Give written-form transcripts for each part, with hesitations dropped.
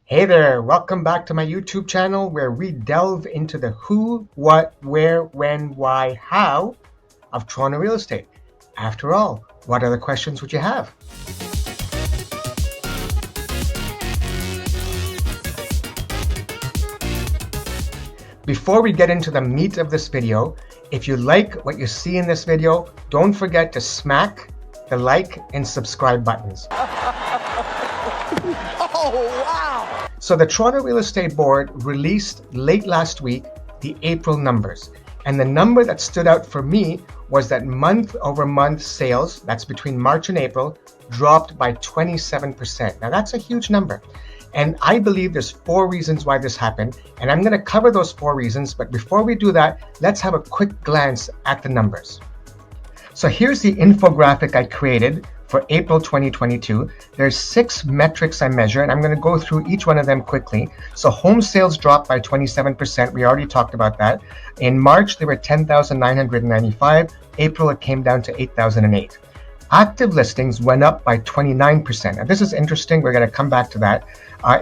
Hey there, welcome back to my YouTube channel where we delve into the who, what, where, when, why, how of Toronto real estate. After all, what other questions would you have? Before we get into the meat of this video, if you like what you see in this video, don't forget to smack the like and subscribe buttons. Oh, wow! So the Toronto Real Estate Board released late last week the April numbers. And the number that stood out for me was that month-over-month sales, that's between March and April, dropped by 27%. Now that's a huge number. And I believe there's 4 reasons why this happened. And I'm going to cover those 4 reasons. But before we do that, let's have a quick glance at the numbers. So here's the infographic I created for April 2022. There's 6 metrics I measure, and I'm going to go through each one of them quickly. So home sales dropped by 27%. We already talked about that. In March, they were 10,995. April, it came down to 8,008. Active listings went up by 29%. Now, this is interesting. We're going to come back to that.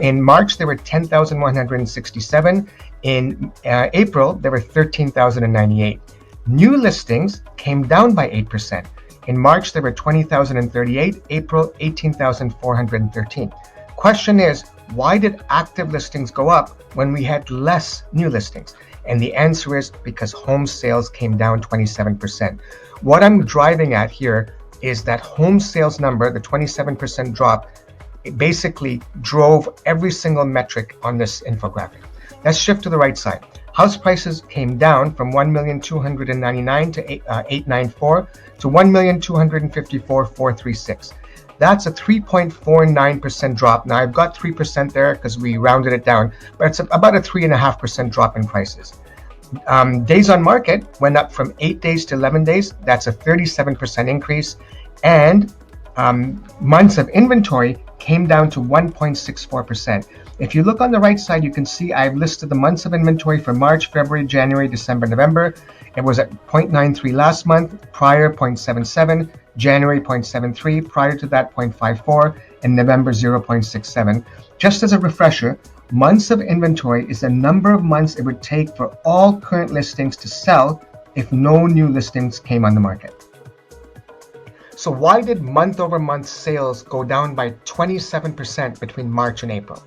In March, they were 10,167. In April, they were 13,098. New listings came down by 8%. In March, there were 20,038. April, 18,413. Question is, why did active listings go up when we had less new listings? And the answer is because home sales came down 27%. What I'm driving at here is that home sales number, the 27% drop, it basically drove every single metric on this infographic. Let's shift to the right side. House prices came down from 1,299,000 to 894 to 1,254,436. That's a 3.49% drop. Now I've got 3% there because we rounded it down, but it's about a 3.5% drop in prices. Days on market went up from 8 days to 11 days. That's a 37% increase. And months of inventory came down to 1.64%. If you look on the right side, you can see I've listed the months of inventory for March, February, January, December, November. It was at 0.93 last month, prior 0.77, January 0.73, prior to that 0.54, and November 0.67. Just as a refresher, months of inventory is the number of months it would take for all current listings to sell if no new listings came on the market. So why did month-over-month sales go down by 27% between March and April?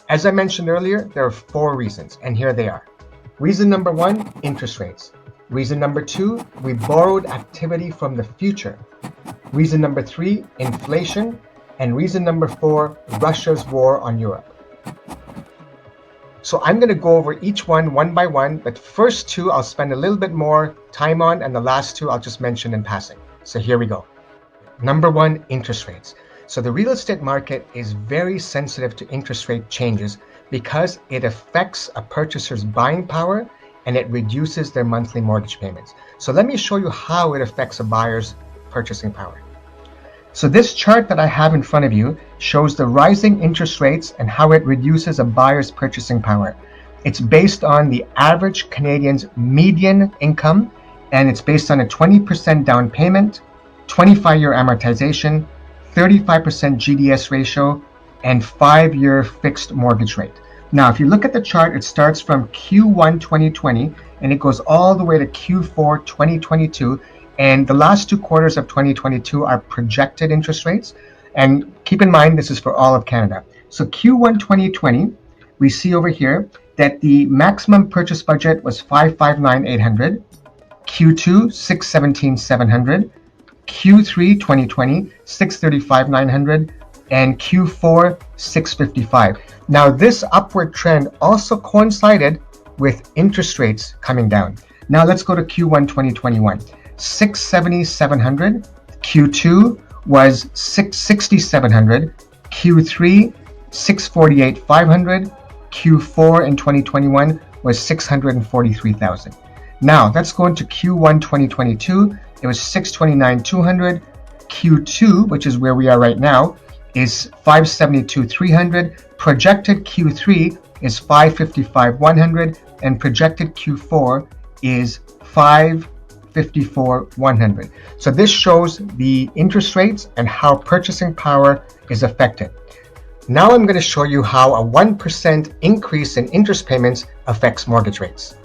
As I mentioned earlier, there are 4 reasons, and here they are. Reason number 1, interest rates. Reason number 2, we borrowed activity from the future. Reason number 3, inflation. And reason number 4, Russia's war on Europe. So I'm going to go over each one by one, but first 2 I'll spend a little bit more time on, and the last 2 I'll just mention in passing. So here we go. Number 1, interest rates. So the real estate market is very sensitive to interest rate changes because it affects a purchaser's buying power and it reduces their monthly mortgage payments. So let me show you how it affects a buyer's purchasing power. So this chart that I have in front of you shows the rising interest rates and how it reduces a buyer's purchasing power. It's based on the average Canadian's median income, and it's based on a 20% down payment, 25-year amortization, 35% GDS ratio, and 5-year fixed mortgage rate. Now, if you look at the chart, it starts from Q1 2020 and it goes all the way to Q4 2022. And the last 2 quarters of 2022 are projected interest rates. And keep in mind, this is for all of Canada. So Q1 2020, we see over here that the maximum purchase budget was $559,800, Q2 $617,700, Q3 2020 $635,900, and Q4 $655. Now this upward trend also coincided with interest rates coming down. Now let's go to Q1 2021. $670,700, Q2 was $660,700, Q3 $648,500, Q4 in 2021 was $643,000. Now let's go into Q1 2022. It was $629,200. Q2, which is where we are right now, is $572,300. Projected Q3 is $555,100, and projected Q4 is $554,100. So this shows the interest rates and how purchasing power is affected. Now I'm going to show you how a 1% increase in interest payments affects mortgage rates.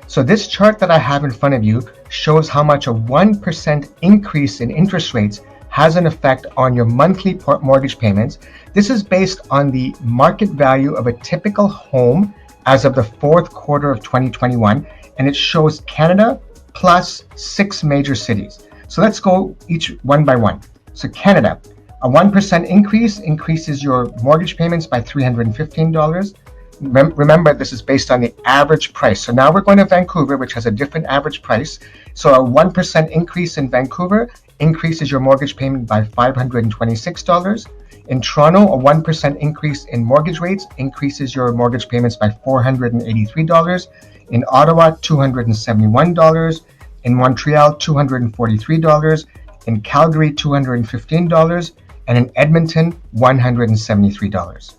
So this chart that I have in front of you shows how much a 1% increase in interest rates has an effect on your monthly mortgage payments. This is based on the market value of a typical home as of the fourth quarter of 2021, and it shows Canada plus 6 major cities. So let's go each one by one. So Canada, a 1% increase increases your mortgage payments by $315. Remember, this is based on the average price. So now we're going to Vancouver, which has a different average price. So a 1% increase in Vancouver increases your mortgage payment by $526. In Toronto, a 1% increase in mortgage rates increases your mortgage payments by $483. In Ottawa, $271. In Montreal, $243. In Calgary, $215. And in Edmonton, $173.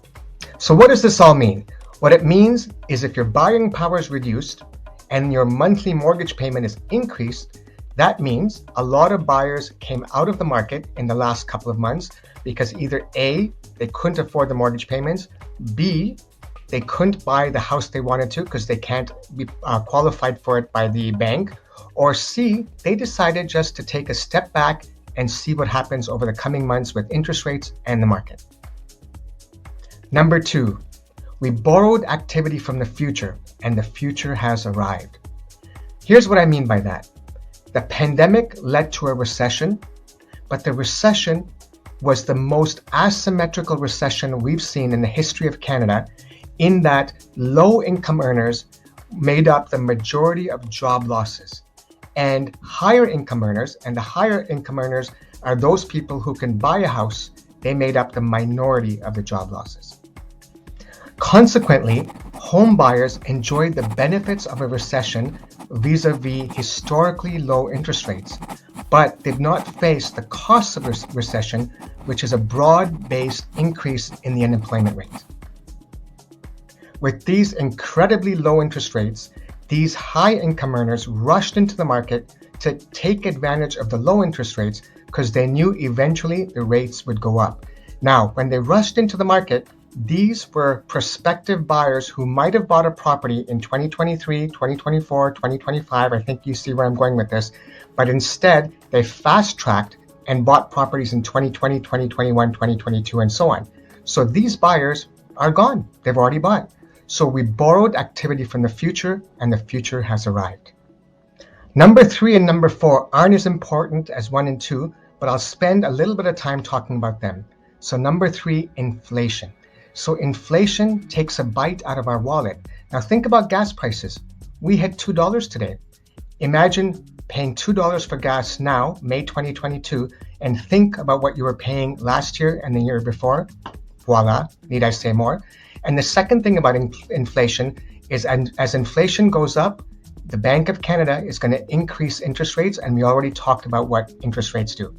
So what does this all mean? What it means is if your buying power is reduced and your monthly mortgage payment is increased, that means a lot of buyers came out of the market in the last couple of months because either A, they couldn't afford the mortgage payments, B, they couldn't buy the house they wanted to because they can't be qualified for it by the bank, or C, they decided just to take a step back and see what happens over the coming months with interest rates and the market. Number 2, we borrowed activity from the future, and the future has arrived. Here's what I mean by that. The pandemic led to a recession, but the recession was the most asymmetrical recession we've seen in the history of Canada, in that low-income earners made up the majority of job losses. And higher income earners, and the higher income earners are those people who can buy a house, they made up the minority of the job losses. Consequently, home buyers enjoyed the benefits of a recession vis-a-vis historically low interest rates, but did not face the costs of recession, which is a broad-based increase in the unemployment rate. With these incredibly low interest rates, these high income earners rushed into the market to take advantage of the low interest rates because they knew eventually the rates would go up. Now, when they rushed into the market, these were prospective buyers who might have bought a property in 2023, 2024, 2025. I think you see where I'm going with this. But instead, they fast-tracked and bought properties in 2020, 2021, 2022, and so on. So these buyers are gone. They've already bought. So we borrowed activity from the future, and the future has arrived. Number 3 and number 4 aren't as important as 1 and 2, but I'll spend a little bit of time talking about them. So number 3, inflation. So inflation takes a bite out of our wallet. Now think about gas prices. We had $2 today. Imagine paying $2 for gas now, May 2022, and think about what you were paying last year and the year before. Voila, need I say more? And the second thing about inflation is, as inflation goes up, the Bank of Canada is going to increase interest rates, and we already talked about what interest rates do.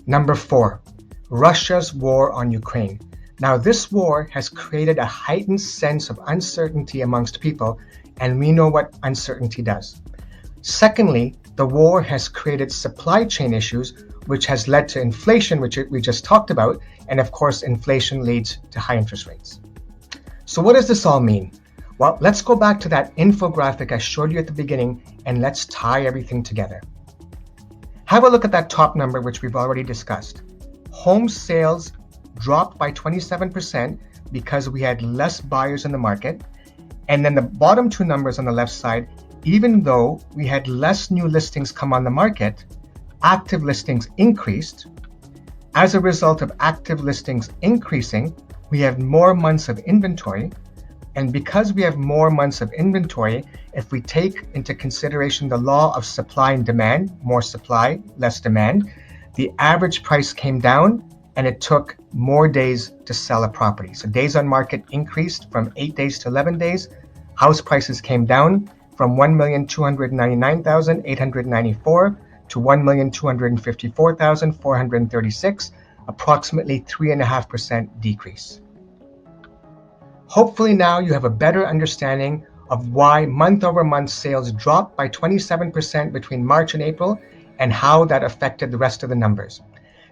Number 4, Russia's war on Ukraine. Now, this war has created a heightened sense of uncertainty amongst people, and we know what uncertainty does. Secondly, the war has created supply chain issues, which has led to inflation, which we just talked about, and of course, inflation leads to high interest rates. So what does this all mean? Well, let's go back to that infographic I showed you at the beginning, and let's tie everything together. Have a look at that top number, which we've already discussed. Home sales dropped by 27% because we had less buyers in the market. And then the bottom 2 numbers on the left side, even though we had less new listings come on the market, active listings increased. As a result of active listings increasing, we have more months of inventory. And because we have more months of inventory, if we take into consideration the law of supply and demand, more supply, less demand, the average price came down, and it took more days to sell a property. So days on market increased from 8 days to 11 days. House prices came down from 1,299,894 to 1,254,436, approximately 3.5% decrease. Hopefully now you have a better understanding of why month-over-month sales dropped by 27% between March and April, and how that affected the rest of the numbers.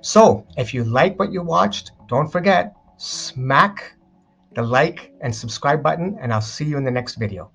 So if you like what you watched, don't forget, smack the like and subscribe button, and I'll see you in the next video.